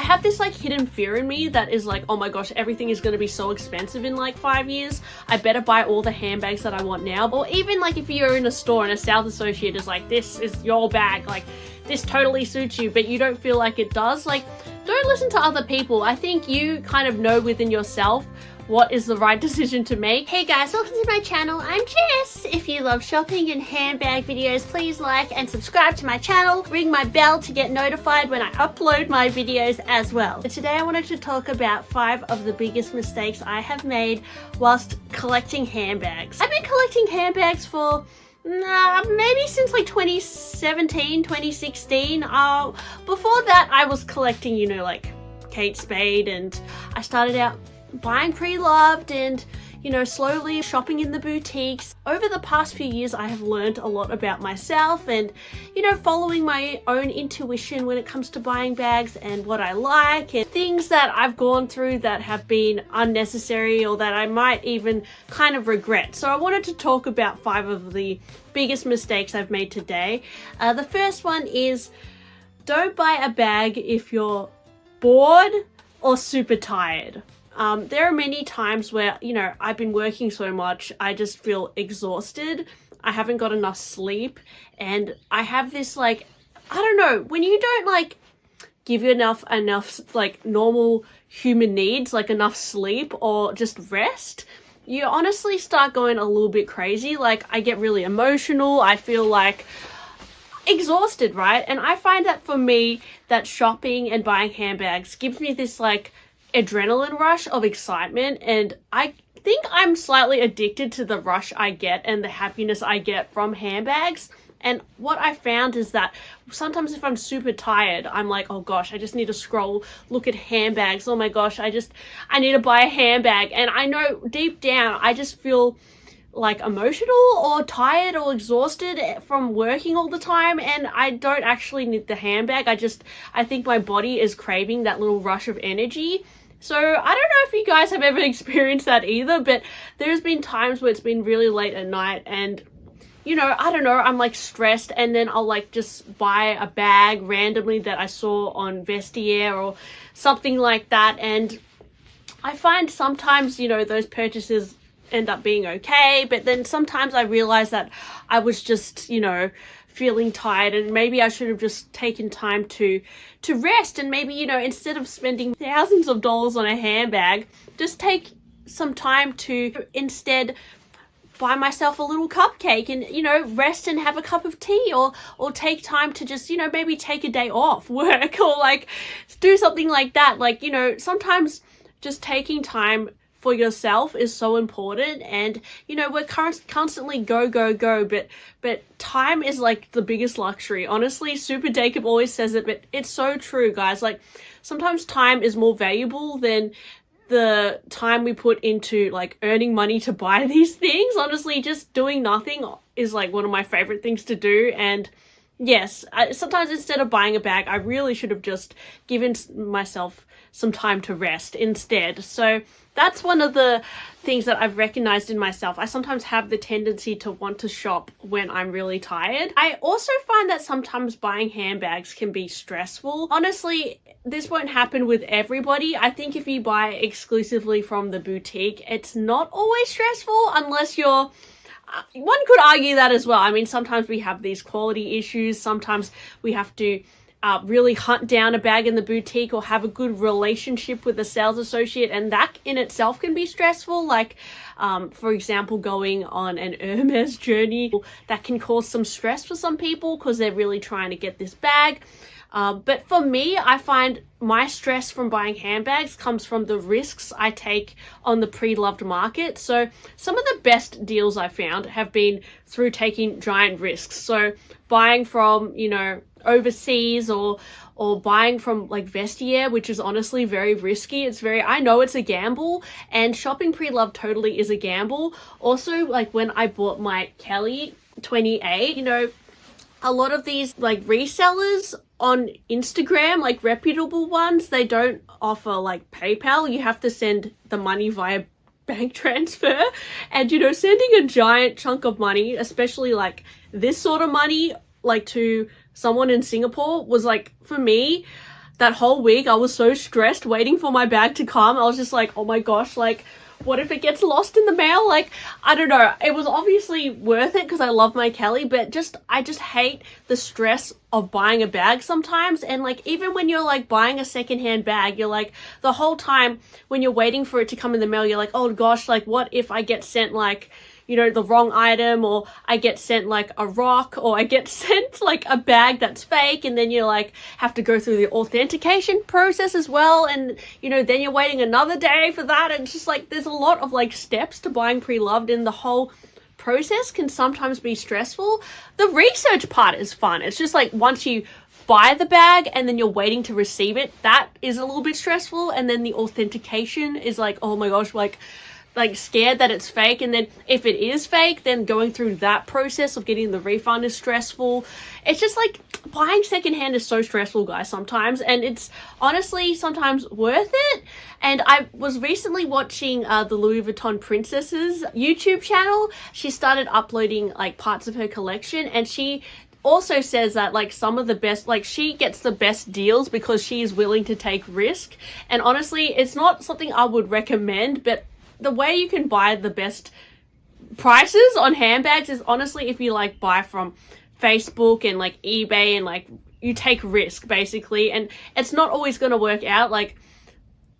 have this like hidden fear in me that is like, oh my gosh, everything is going to be so expensive in like 5 years. I better buy all the handbags that I want now. Or even like if you're in a store and a sales associate is like, this is your bag, like this totally suits you, but you don't feel like it does, like don't listen to other people. I think you kind of know within yourself what is the right decision to make. Hey guys, welcome to my channel. I'm Jess. If you love shopping and handbag videos, please like and subscribe to my channel. Ring my bell to get notified when I upload my videos as well. Today I wanted to talk about 5 of the biggest mistakes I have made whilst collecting handbags. I've been collecting handbags for maybe since like 2017, 2016. Before that I was collecting, you know, like Kate Spade, and I started out buying pre-loved and, you know, slowly shopping in the boutiques. Over the past few years I have learned a lot about myself and, you know, following my own intuition when it comes to buying bags and what I like, and things that I've gone through that have been unnecessary or that I might even kind of regret. So I wanted to talk about 5 of the biggest mistakes I've made today. The first one is, don't buy a bag if you're bored or super tired. There are many times where, you know, I've been working so much, I just feel exhausted. I haven't got enough sleep, and I have this like, I don't know, when you don't like give you enough like normal human needs, like enough sleep or just rest, you honestly start going a little bit crazy. Like I get really emotional. I feel like exhausted, right? And I find that for me, that shopping and buying handbags gives me this like adrenaline rush of excitement, and I think I'm slightly addicted to the rush I get and the happiness I get from handbags. And what I found is that sometimes if I'm super tired, I'm like, oh gosh, I just need to scroll, look at handbags. Oh my gosh, I need to buy a handbag. And I know deep down, I just feel like emotional or tired or exhausted from working all the time, and I don't actually need the handbag. I think my body is craving that little rush of energy. So I don't know if you guys have ever experienced that either, but there's been times where it's been really late at night and, you know, I don't know, I'm like stressed, and then I'll like just buy a bag randomly that I saw on Vestiaire or something like that. And I find sometimes, you know, those purchases end up being okay, but then sometimes I realize that I was just, you know, feeling tired, and maybe I should have just taken time to rest, and maybe, you know, instead of spending thousands of dollars on a handbag, just take some time to instead buy myself a little cupcake and, you know, rest and have a cup of tea, or take time to just, you know, maybe take a day off work or like do something like that. Like, you know, sometimes just taking time for yourself is so important. And, you know, we're constantly go, but time is like the biggest luxury. Honestly, Super Jacob always says it, but it's so true, guys. Like sometimes time is more valuable than the time we put into like earning money to buy these things. Honestly, just doing nothing is like one of my favorite things to do. And yes, sometimes instead of buying a bag, I really should have just given myself some time to rest instead. So that's one of the things that I've recognized in myself. I sometimes have the tendency to want to shop when I'm really tired. I also find that sometimes buying handbags can be stressful. Honestly, this won't happen with everybody. I think if you buy exclusively from the boutique, it's not always stressful unless you're one could argue that as well. I mean, sometimes we have these quality issues. Sometimes we have to really hunt down a bag in the boutique or have a good relationship with the sales associate, and that in itself can be stressful. Like, for example, going on an Hermes journey, that can cause some stress for some people because they're really trying to get this bag. But for me, I find my stress from buying handbags comes from the risks I take on the pre-loved market. So some of the best deals I found have been through taking giant risks. So buying from, you know, overseas, or buying from like Vestiaire, which is honestly very risky. I know it's a gamble, and shopping pre-loved totally is a gamble. Also, like when I bought my Kelly 28, you know, a lot of these like resellers on Instagram, like reputable ones, they don't offer like PayPal. You have to send the money via bank transfer, and, you know, sending a giant chunk of money, especially like this sort of money, like to someone in Singapore, was like, for me, that whole week I was so stressed waiting for my bag to come. I was just like, oh my gosh, like, what if it gets lost in the mail? Like, I don't know. It was obviously worth it because I love my Kelly, but I just hate the stress of buying a bag sometimes. And like, even when you're like buying a secondhand bag, you're like, the whole time when you're waiting for it to come in the mail, you're like, oh gosh, like what if I get sent like, you know, the wrong item, or I get sent like a rock, or I get sent like a bag that's fake, and then you like have to go through the authentication process as well, and you know, then you're waiting another day for that, and it's just like there's a lot of like steps to buying pre-loved, and the whole process can sometimes be stressful. The research part is fun. It's just like once you buy the bag and then you're waiting to receive it, that is a little bit stressful, and then the authentication is like, oh my gosh, like scared that it's fake, and then if it is fake, then going through that process of getting the refund is stressful. It's just like buying secondhand is so stressful, guys, sometimes, and it's honestly sometimes worth it. And I was recently watching the Louis Vuitton Princess's YouTube channel. She started uploading like parts of her collection, and she also says that like some of the best, like she gets the best deals because she is willing to take risk. And honestly, it's not something I would recommend, but the way you can buy the best prices on handbags is honestly if you like buy from Facebook and like eBay, and like you take risk basically, and it's not always going to work out. Like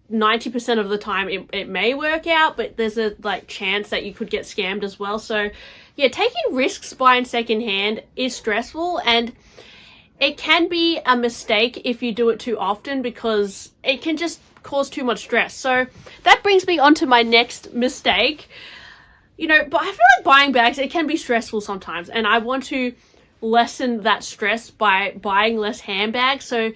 90% of the time it may work out, but there's a like chance that you could get scammed as well. So yeah, taking risks buying secondhand is stressful, and it can be a mistake if you do it too often because it can just cause too much stress. So that brings me on to my next mistake. You know, but I feel like buying bags, it can be stressful sometimes, and I want to lessen that stress by buying less handbags. So,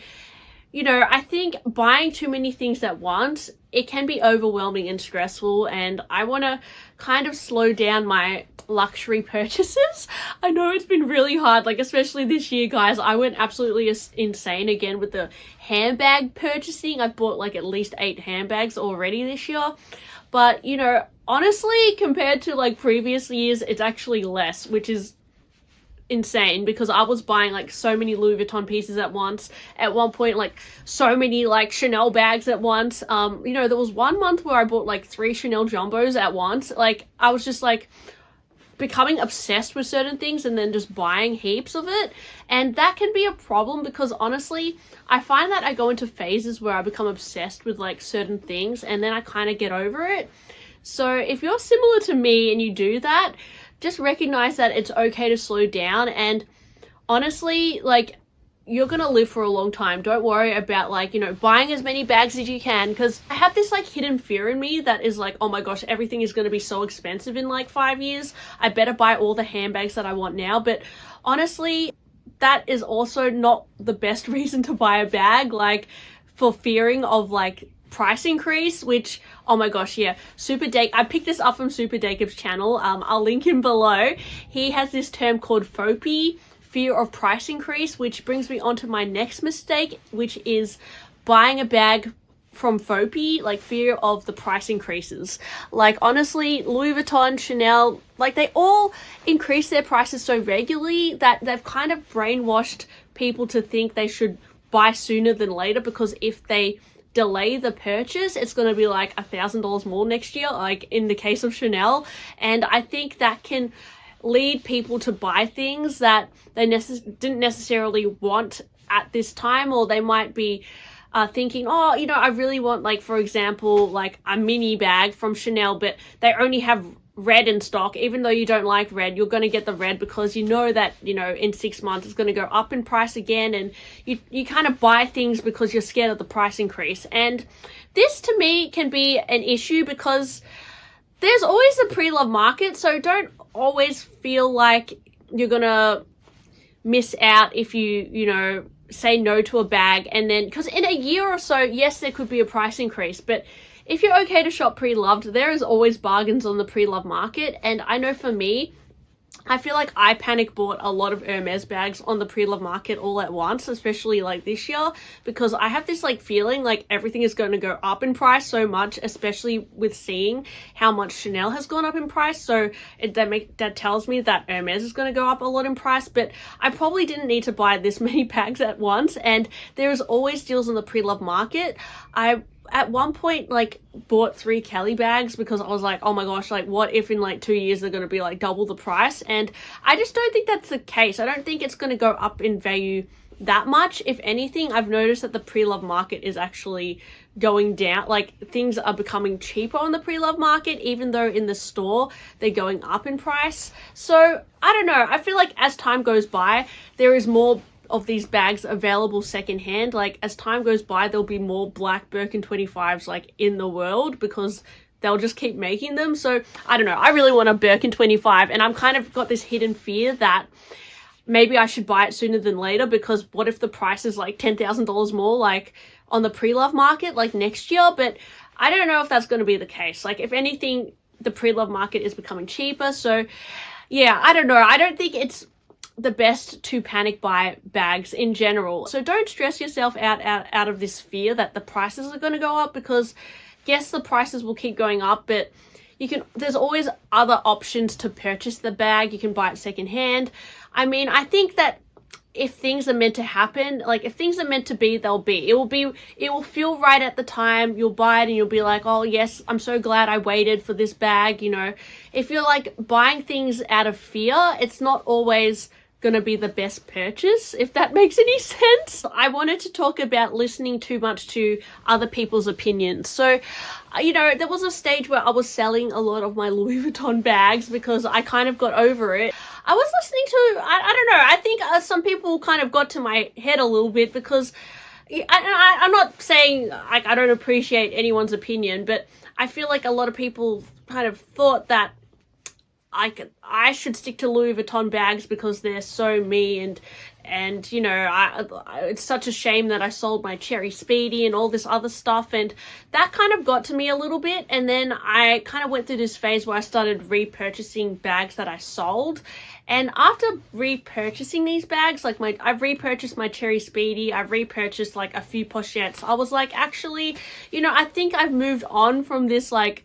you know, I think buying too many things at once, it can be overwhelming and stressful, and I want to kind of slow down my luxury purchases. I know it's been really hard, like especially this year, guys. I went absolutely insane again with the handbag purchasing. I've bought like at least 8 handbags already this year, but you know, honestly, compared to like previous years, it's actually less, which is insane because I was buying like so many Louis Vuitton pieces at once. At one point, like so many like Chanel bags at once. You know, there was one month where I bought like 3 Chanel jumbos at once. Like I was just like becoming obsessed with certain things and then just buying heaps of it, and that can be a problem because honestly I find that I go into phases where I become obsessed with like certain things and then I kind of get over it. So if you're similar to me and you do that, just recognize that it's okay to slow down, and honestly, like, you're gonna live for a long time. Don't worry about like, you know, buying as many bags as you can, because I have this like hidden fear in me that is like, oh my gosh, everything is gonna be so expensive in like 5 years. I better buy all the handbags that I want now. But honestly, that is also not the best reason to buy a bag, like for fearing of like price increase, which, oh my gosh, yeah, I picked this up from Super Jacob's channel. I'll link him below. He has this term called FOPI, fear of price increase, which brings me on to my next mistake, which is buying a bag from FOPI, like fear of the price increases. Like honestly, Louis Vuitton, Chanel, like they all increase their prices so regularly that they've kind of brainwashed people to think they should buy sooner than later, because if they delay the purchase, it's going to be like $1,000 more next year, like in the case of Chanel. And I think that can lead people to buy things that they didn't necessarily want at this time, or they might be thinking, oh, you know, I really want, like, for example, like a mini bag from Chanel, but they only have red in stock. Even though you don't like red, you're going to get the red because you know that, you know, in 6 months it's going to go up in price again, and you kind of buy things because you're scared of the price increase. And this to me can be an issue because there's always a pre-love market, so don't always feel like you're gonna miss out if you know, say no to a bag. And then, because in a year or so, yes, there could be a price increase, but if you're okay to shop pre-loved, there is always bargains on the pre-love market. And I know for me, I feel like I panic bought a lot of Hermes bags on the pre-love market all at once, especially like this year, because I have this like feeling like everything is going to go up in price so much, especially with seeing how much Chanel has gone up in price. So that tells me that Hermes is going to go up a lot in price, but I probably didn't need to buy this many bags at once, and there's always deals on the pre-love market. I at one point like bought 3 Kelly bags because I was like, oh my gosh, like what if in like 2 years they're going to be like double the price? And I just don't think that's the case. I don't think it's going to go up in value that much. If anything, I've noticed that the pre-love market is actually going down. Like things are becoming cheaper on the pre-love market, even though in the store they're going up in price. So I don't know, I feel like as time goes by, there is more of these bags available secondhand. Like as time goes by, there'll be more black Birkin 25s like in the world because they'll just keep making them. So I don't know, I really want a Birkin 25, and I'm kind of got this hidden fear that maybe I should buy it sooner than later, because what if the price is like $10,000 more like on the pre-love market like next year? But I don't know if that's going to be the case. Like if anything, the pre-love market is becoming cheaper. So yeah, I don't know, I don't think it's the best to panic buy bags in general. So don't stress yourself out of this fear that the prices are going to go up, because yes, the prices will keep going up, but there's always other options to purchase the bag. You can buy it secondhand. I mean, I think that if things are meant to happen, like if things are meant to be, they'll be. It will feel right at the time. You'll buy it and you'll be like, oh yes, I'm so glad I waited for this bag. You know, if you're like buying things out of fear, it's not always gonna be the best purchase, if that makes any sense. I wanted to talk about listening too much to other people's opinions. So, you know, there was a stage where I was selling a lot of my Louis Vuitton bags because I kind of got over it. I was listening to, I don't know, I think some people kind of got to my head a little bit, because I'm not saying like I don't appreciate anyone's opinion, but I feel like a lot of people kind of thought that I should stick to Louis Vuitton bags because they're so me, and you know, it's such a shame that I sold my Cherry Speedy and all this other stuff, and that kind of got to me a little bit. And then I kind of went through this phase where I started repurchasing bags that I sold. And after repurchasing these bags, like I've repurchased my Cherry Speedy, I've repurchased like a few pochettes, I was like, actually, you know, I think I've moved on from this like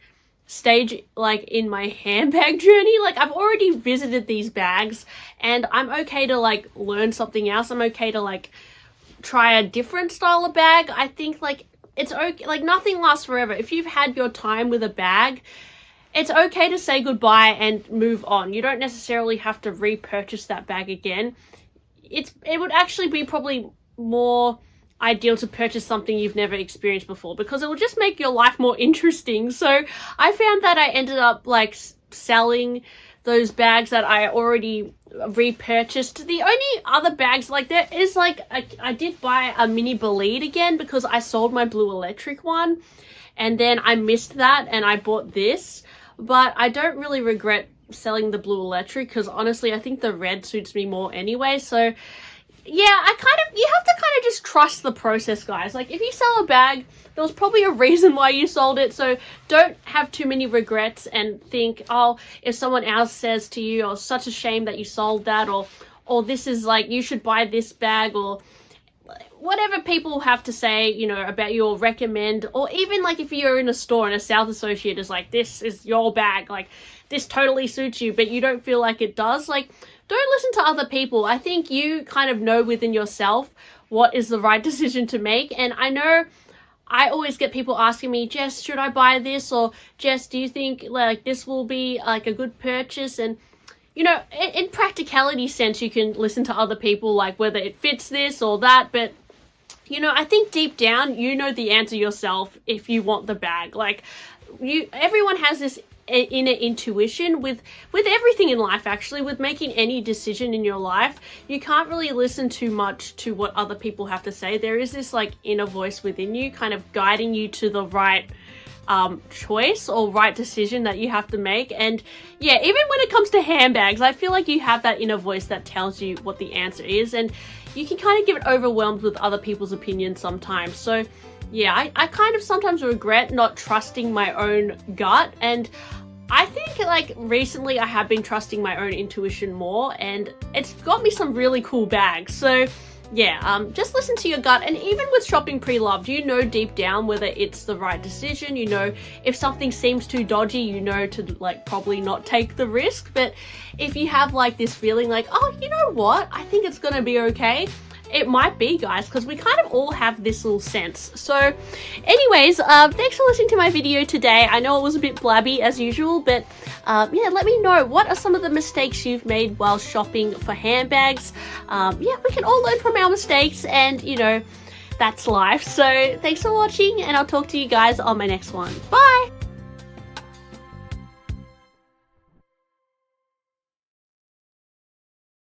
stage like in my handbag journey. Like I've already visited these bags and I'm okay to like learn something else. I'm okay to like try a different style of bag. I think like it's okay, like nothing lasts forever. If you've had your time with a bag, it's okay to say goodbye and move on. You don't necessarily have to repurchase that bag again. It would actually be probably more ideal to purchase something you've never experienced before, because it will just make your life more interesting. So I found that I ended up like selling those bags that I already repurchased. The only other bags, like there is like I did buy a mini Bolide again because I sold my Blue Electric one and then I missed that and I bought this. But I don't really regret selling the Blue Electric because honestly I think the red suits me more anyway. So yeah, you have to kind of just trust the process, guys. Like if you sell a bag, there was probably a reason why you sold it. So don't have too many regrets and think, oh, if someone else says to you, oh, such a shame that you sold that, or this is like, you should buy this bag, or whatever people have to say, you know, about you or recommend, or even like if you're in a store and a sales associate is like, this is your bag, like this totally suits you, but you don't feel like it does, like don't listen to other people. I think you kind of know within yourself what is the right decision to make. And I know I always get people asking me, Jess, should I buy this? Or Jess, do you think like this will be like a good purchase? And you know, in practicality sense, you can listen to other people, like whether it fits this or that. But you know, I think deep down, you know the answer yourself if you want the bag. Like everyone has this inner intuition with everything in life. Actually, with making any decision in your life, you can't really listen too much to what other people have to say. There is this like inner voice within you kind of guiding you to the right choice or right decision that you have to make. And yeah, even when it comes to handbags, I feel like you have that inner voice that tells you what the answer is, and you can kind of get overwhelmed with other people's opinions sometimes. So yeah, I kind of sometimes regret not trusting my own gut, and I think like recently I have been trusting my own intuition more, and it's got me some really cool bags. So yeah, just listen to your gut. And even with shopping pre-loved, you know deep down whether it's the right decision. You know if something seems too dodgy, you know to like probably not take the risk. But if you have like this feeling like, oh, you know what, I think it's gonna be okay, it might be, guys, because we kind of all have this little sense. So anyways, thanks for listening to my video today. I know it was a bit blabby as usual, but yeah, let me know, what are some of the mistakes you've made while shopping for handbags? Yeah, we can all learn from our mistakes, and you know, that's life. So thanks for watching, and I'll talk to you guys on my next one. Bye!